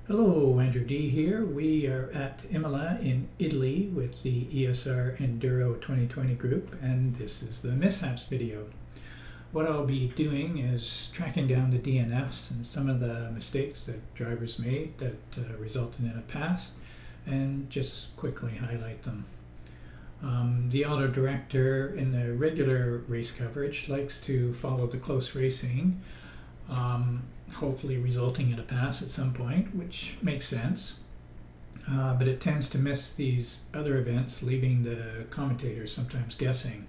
Hello, Andrew Dee here. We are at Imola in Italy with the Esr Enduro 2020 group, and this is the mishaps video. What I'll be doing is tracking down the DNFs and some of the mistakes that drivers made that resulted in a pass, and just quickly highlight them. The auto director in the regular race coverage likes to follow the close racing, hopefully resulting in a pass at some point, which makes sense. But it tends to miss these other events, leaving the commentators sometimes guessing.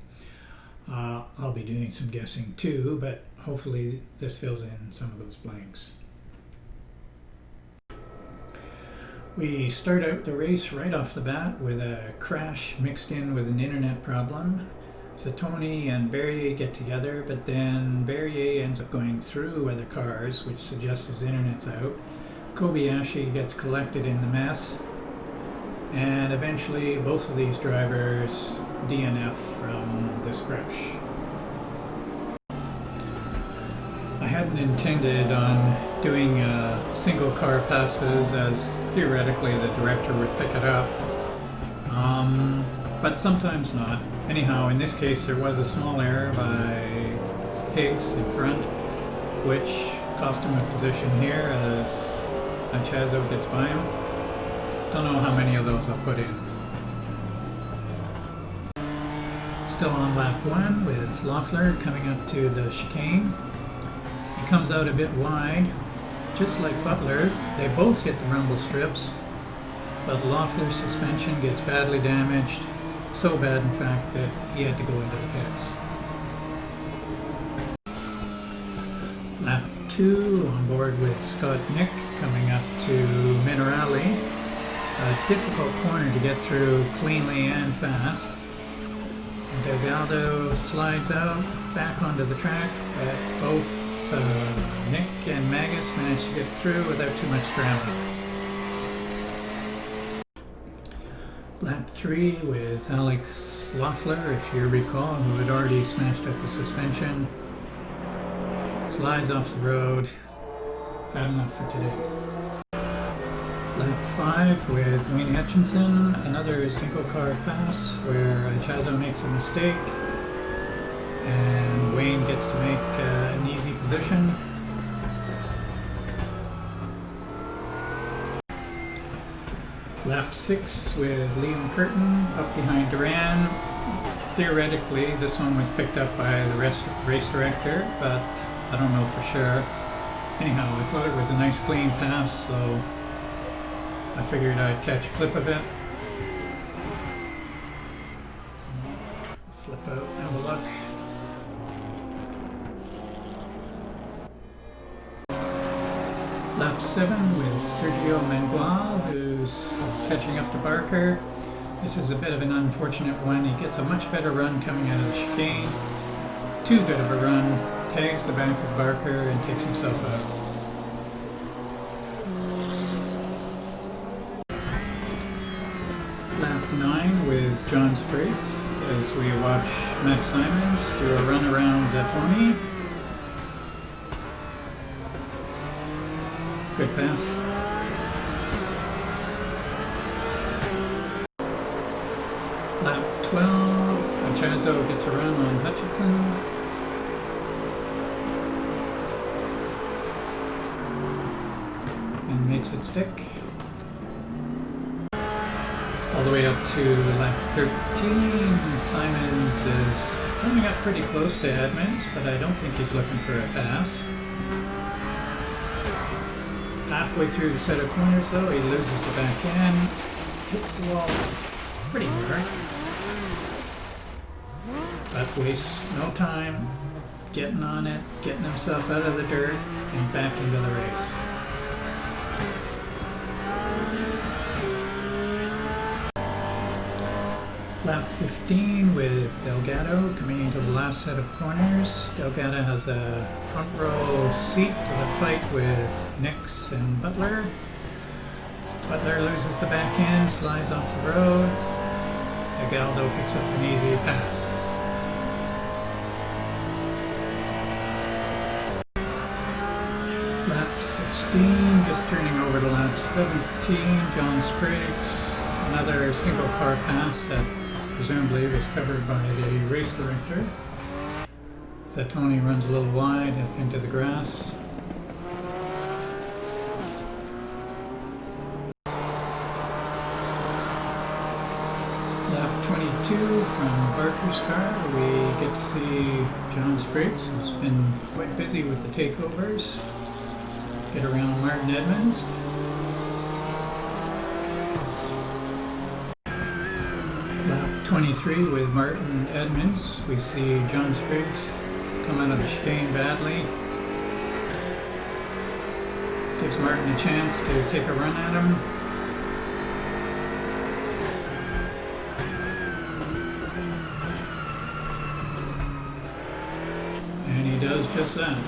I'll be doing some guessing too, but hopefully this fills in some of those blanks. We start out the race right off the bat with a crash mixed in with an internet problem. So Tony and Berrier get together, but then Berrier ends up going through other cars, which suggests his internet's out. Kobayashi gets collected in the mess, and eventually both of these drivers DNF from this crash. I hadn't intended on doing single car passes, as theoretically the director would pick it up, but sometimes not. Anyhow, in this case there was a small error by Higgs in front, which cost him a position here as Chazo gets by him. Don't know how many of those I'll put in. Still on lap 1 with Loeffler coming up to the chicane. He comes out a bit wide, just like Butler. They both hit the rumble strips, but Loeffler's suspension gets badly damaged, so bad in fact that he had to go into the pits. Lap 2 on board with Scott Nick coming up to Minerali. A difficult corner to get through cleanly and fast. Delgado slides out back onto the track, but both Nick and Magus managed to get through without too much drama. Lap 3 with Alex Loeffler, if you recall, who had already smashed up the suspension. Slides off the road. Had enough for today. Lap 5 with Wayne Hutchinson, another single car pass where Chazo makes a mistake and Wayne gets to make an easy position. Lap 6 with Liam Curtin up behind Duran. Theoretically this one was picked up by the race director, but I don't know for sure. Anyhow, I thought it was a nice clean pass, so I figured I'd catch a clip of it. Flip out, have a look. Lap 7 with Sergio Mengual, who's catching up to Barker. This is a bit of an unfortunate one. He gets a much better run coming out of the chicane. Too good of a run, tags the back of Barker and takes himself out. Lap 9 with John Spriggs as we watch Max Simons do a run around Zattoni. Good pass. Lap 12, Chazo gets a run on Hutchinson. And makes it stick. All the way up to lap 13, Simons is coming up pretty close to Edmonds, but I don't think he's looking for a pass. Halfway through the set of corners though, he loses the back end, hits the wall pretty hard, but wastes no time getting on it, getting himself out of the dirt and back into the race. Lap 15 with Delgado coming into the last set of corners. Delgado has a front row seat to the fight with Nix and Butler. Butler loses the back end, slides off the road. Delgado picks up an easy pass. Lap 16 16, just turning over to lap 17, John Spriggs, another single car pass that presumably was covered by the race director. Tony runs a little wide up into the grass. Lap 22 from Barker's car, we get to see John Spriggs, who's been quite busy with the takeovers. Get around Martin Edmonds. Lap 23 with Martin Edmonds, we see John Spriggs come out of the chicane badly. Gives Martin a chance to take a run at him. And he does just that.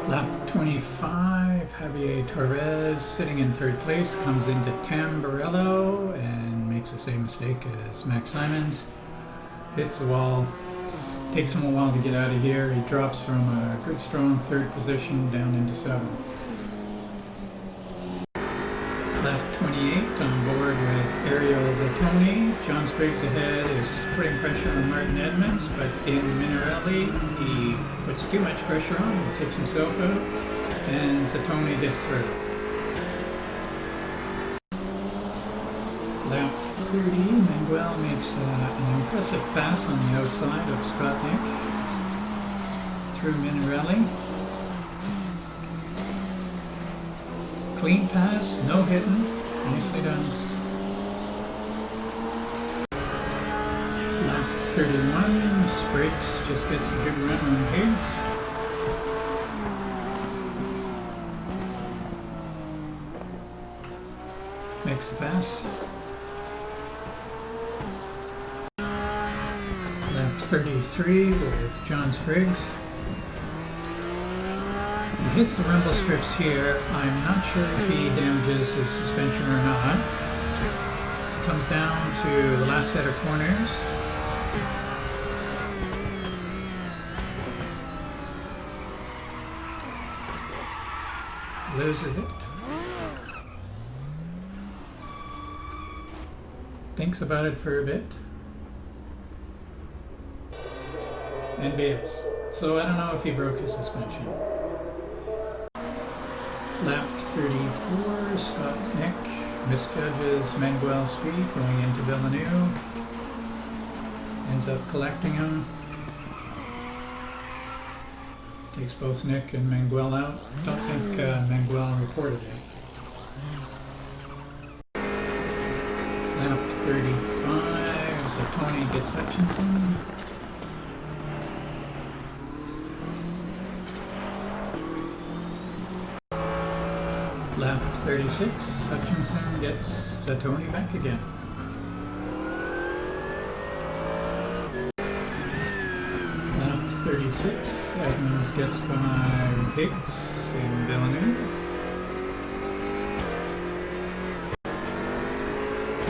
Lap 25, Javier Torres, sitting in third place, comes into Tamburello and makes the same mistake as Max Simons. Hits the wall. Takes him a while to get out of here. He drops from a good strong third position down into 7th. Lap 28, on board with Ariel Zatoni. John Spriggs ahead is putting pressure on Martin Edmonds, but in Minarelli he puts too much pressure on and takes himself out, and Zatoni gets through. Lap 30, Manuel makes an impressive pass on the outside of Scott Nick through Minarelli. Clean pass, no hitting, nicely done. Lap 31, Spriggs just gets a good run on Higgs. Makes the pass. Lap 33 with John Spriggs. He hits the rumble strips here. I'm not sure if he damages his suspension or not. Comes down to the last set of corners. Loses it. Thinks about it for a bit. And bails. So I don't know if he broke his suspension. Lap 34, Scott Nick misjudges Manuel's speed going into Villeneuve. Ends up collecting him. Takes both Nick and Manuel out. Don't think Manuel reported it. Lap 35, Zatoni gets Hutchinson. Lap 36, Hutchinson gets Zatoni back again. Lap 36, Edmonds gets by Higgs in Villeneuve.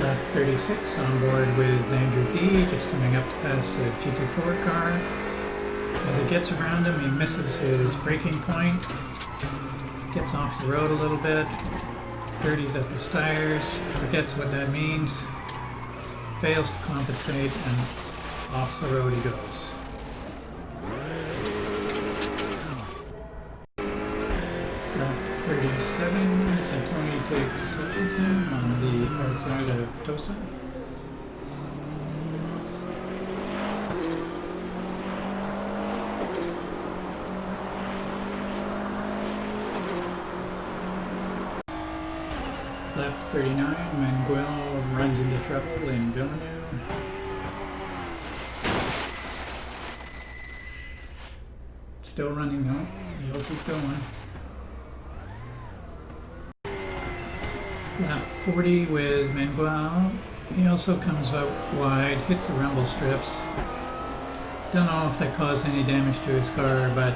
Lap 36, on board with Andrew Dee, just coming up to pass a GT4 car. As he gets around him, he misses his braking point. Gets off the road a little bit, dirties up his tires, forgets what that means, fails to compensate, and off the road he goes. Lap 37, Zatoni takes Hutchinson on the outside of Tosa. Lap 39, Manuel runs into trouble in Villeneuve. Still running though, he'll keep going. Lap 40 with Manuel. He also comes out wide, hits the rumble strips. Don't know if that caused any damage to his car, but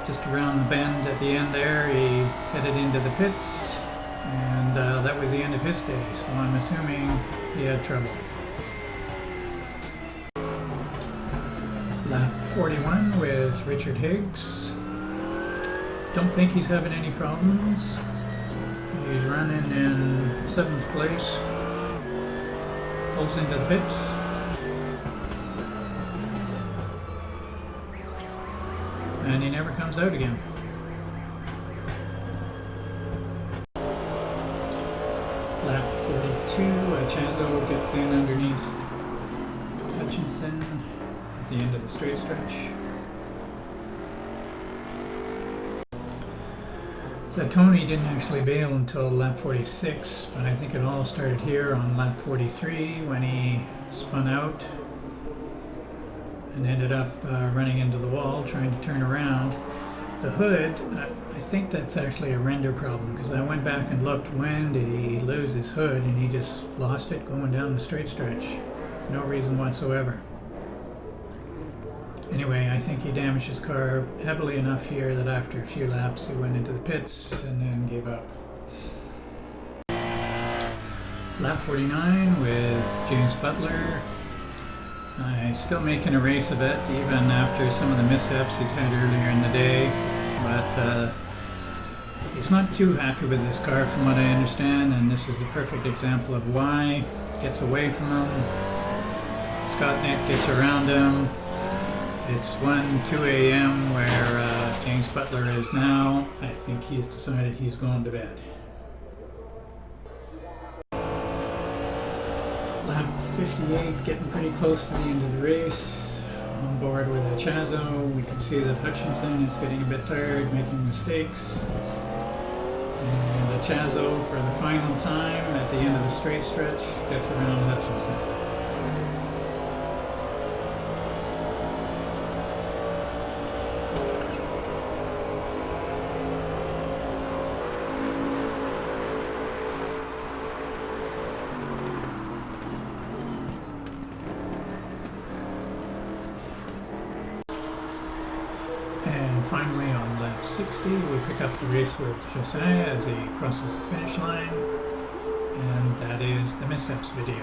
just around the bend at the end there, he headed into the pits. And that was the end of his day, so I'm assuming he had trouble. 41 with Richard Higgs. Don't think he's having any problems. He's running in 7th place. Pulls into the pits. And he never comes out again. Lap 42, Chazo gets in underneath Hutchinson at the end of the straight stretch. Tony didn't actually bail until lap 46, but I think it all started here on lap 43 when he spun out and ended up running into the wall trying to turn around. The hood, I think that's actually a render problem, because I went back and looked when did he lose his hood, and he just lost it going down the straight stretch. No reason whatsoever. Anyway, I think he damaged his car heavily enough here that after a few laps he went into the pits and then gave up. Lap 49 with James Butler. Still making a race of it even after some of the mishaps he's had earlier in the day, but he's not too happy with this car from what I understand, and this is a perfect example of why. Gets away from him, Scott Nick gets around him. It's 1:02 a.m. where James Butler is now. I think he's decided he's going to bed. Lap 58, getting pretty close to the end of the race. On board with a Chazo, we can see that Hutchinson is getting a bit tired, making mistakes. And the Chazo, for the final time at the end of the straight stretch, gets around Hutchinson. And finally on lap 60 we pick up the race with Josiah as he crosses the finish line, and that is the mishaps video.